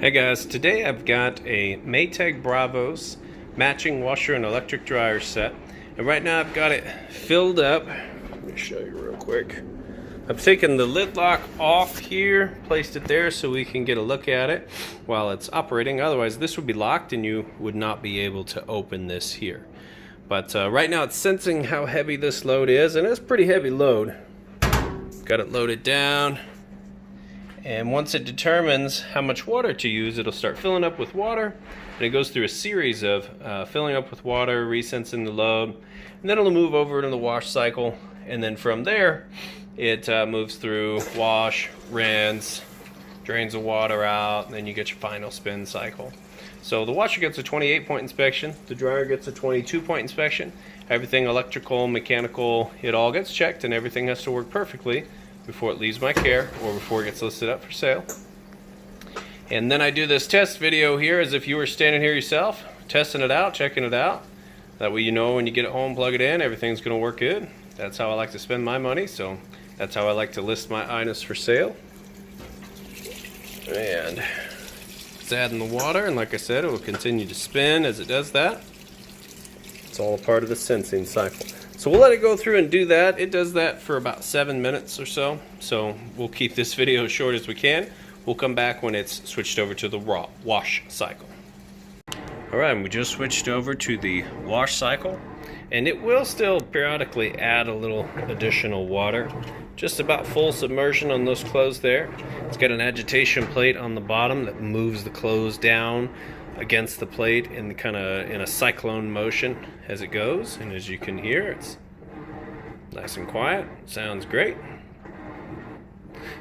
Hey guys, today I've got a Maytag Bravos matching washer and electric dryer set, and right now I've got it filled up. Let me show you real quick. I've taken the lid lock off here, placed it there so we can get a look at it while it's operating. Otherwise this would be locked and you would not be able to open this here. But right now it's sensing how heavy this load is, and it's a pretty heavy load. Got it loaded down. And once it determines how much water to use, it'll start filling up with water, and it goes through a series of filling up with water, resensing the load, and then it'll move over into the wash cycle, and then from there it moves through wash, rinse, drains the water out, and then you get your final spin cycle. So the washer gets a 28-point inspection, the dryer gets a 22-point inspection. Everything electrical, mechanical, it all gets checked, and everything has to work perfectly before it leaves my care or before it gets listed up for sale. And then I do this test video here as if you were standing here yourself, testing it out, checking it out. That way you know when you get it home, plug it in, everything's going to work good. That's how I like to spend my money, so that's how I like to list my items for sale. And it's adding the water, and like I said, it will continue to spin as it does that. It's all a part of the sensing cycle. So we'll let it go through and do that. It does that for about 7 minutes or so. So we'll keep this video as short as we can. We'll come back when it's switched over to the raw wash cycle. Alright, we just switched over to the wash cycle. And it will still periodically add a little additional water. Just about full submersion on those clothes there. It's got an agitation plate on the bottom that moves the clothes down against the plate in a cyclone motion as it goes, and as you can hear, it's nice and quiet. Sounds great.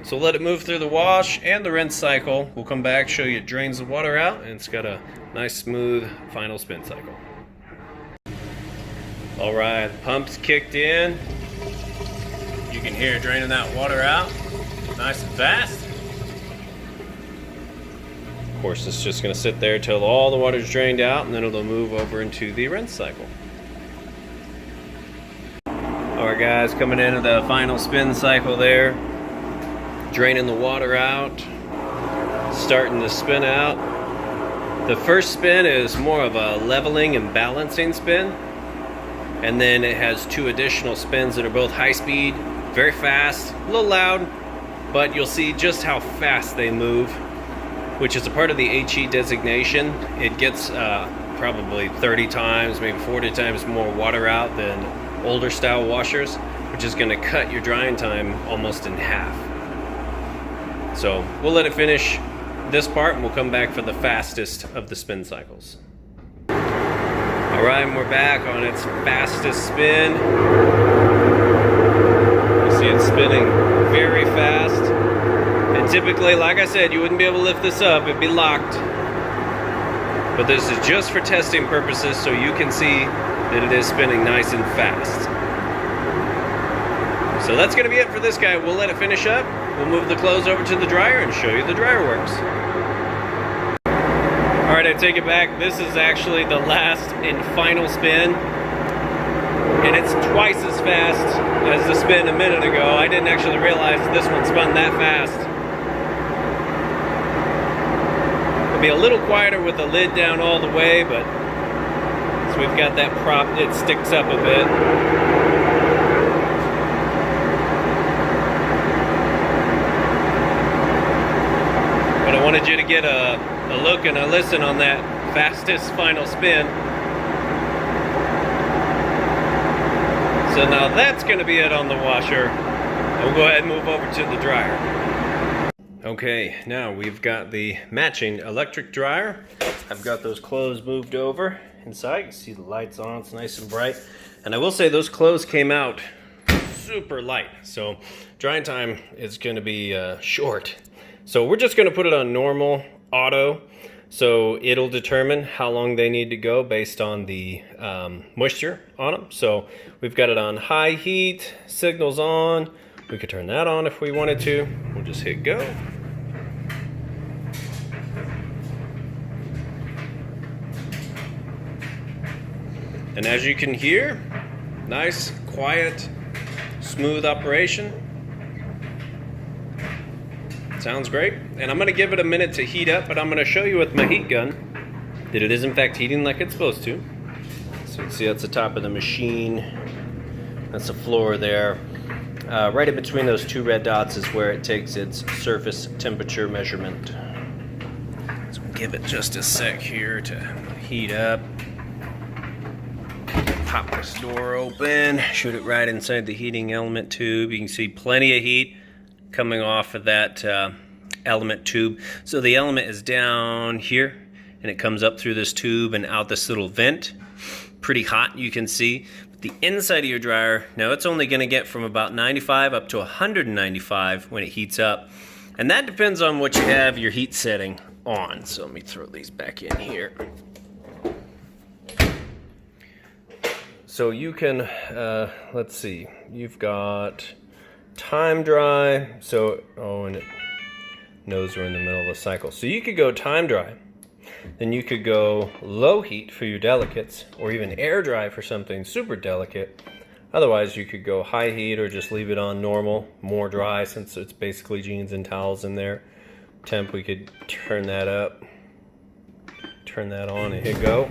So let it move through the wash and the rinse cycle. We'll come back, show you it drains the water out, and it's got a nice smooth final spin cycle. Alright, the pump's kicked in. You can hear it draining that water out nice and fast. Of course, it's just going to sit there till all the water's drained out, and then it'll move over into the rinse cycle. Alright guys, coming into the final spin cycle there. Draining the water out. Starting to spin out. The first spin is more of a leveling and balancing spin. And then it has 2 additional spins that are both high speed, very fast, a little loud, but you'll see just how fast they move, which is a part of the HE designation. It gets probably 30 times, maybe 40 times more water out than older style washers, which is going to cut your drying time almost in half. So we'll let it finish this part, and we'll come back for the fastest of the spin cycles. Alright, and we're back on its fastest spin. You see it spinning very fast. And typically, like I said, you wouldn't be able to lift this up, it'd be locked. But this is just for testing purposes, so you can see that it is spinning nice and fast. So that's going to be it for this guy. We'll let it finish up. We'll move the clothes over to the dryer and show you the dryer works. Alright, I take it back. This is actually the last and final spin. And it's twice as fast as the spin a minute ago. I didn't actually realize this one spun that fast. It'll be a little quieter with the lid down all the way, but so we've got that prop, it sticks up a bit. But I wanted you to get a look and a listen on that fastest final spin. So now that's going to be it on the washer. We'll go ahead and move over to the dryer. Okay, now we've got the matching electric dryer. I've got those clothes moved over inside. You can see the lights on, it's nice and bright. And I will say those clothes came out super light, so drying time is going to be short. So we're just going to put it on normal auto, so it'll determine how long they need to go based on the moisture on them. So we've got it on high heat, signals on. We could turn that on if we wanted to. We'll just hit go. And as you can hear, nice, quiet, smooth operation. Sounds great. And I'm gonna give it a minute to heat up, but I'm gonna show you with my heat gun that it is in fact heating like it's supposed to. So you can see that's the top of the machine. That's the floor there. Right in between those two red dots is where it takes its surface temperature measurement. So we'll give it just a sec here to heat up. Pop this door open, shoot it right inside the heating element tube. You can see plenty of heat coming off of that element tube. So the element is down here and it comes up through this tube and out this little vent. Pretty hot, you can see. But the inside of your dryer, now it's only gonna get from about 95 up to 195 when it heats up. And that depends on what you have your heat setting on. So let me throw these back in here. So you can, let's see, you've got time dry, so, oh, and it knows we're in the middle of a cycle. So you could go time dry, then you could go low heat for your delicates, or even air dry for something super delicate. Otherwise you could go high heat or just leave it on normal, more dry, since it's basically jeans and towels in there. Temp, we could turn that up, turn that on and hit go.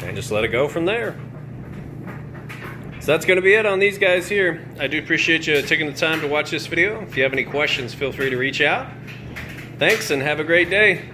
And just let it go from there. So that's going to be it on these guys here. I do appreciate you taking the time to watch this video. If you have any questions, feel free to reach out. Thanks and have a great day.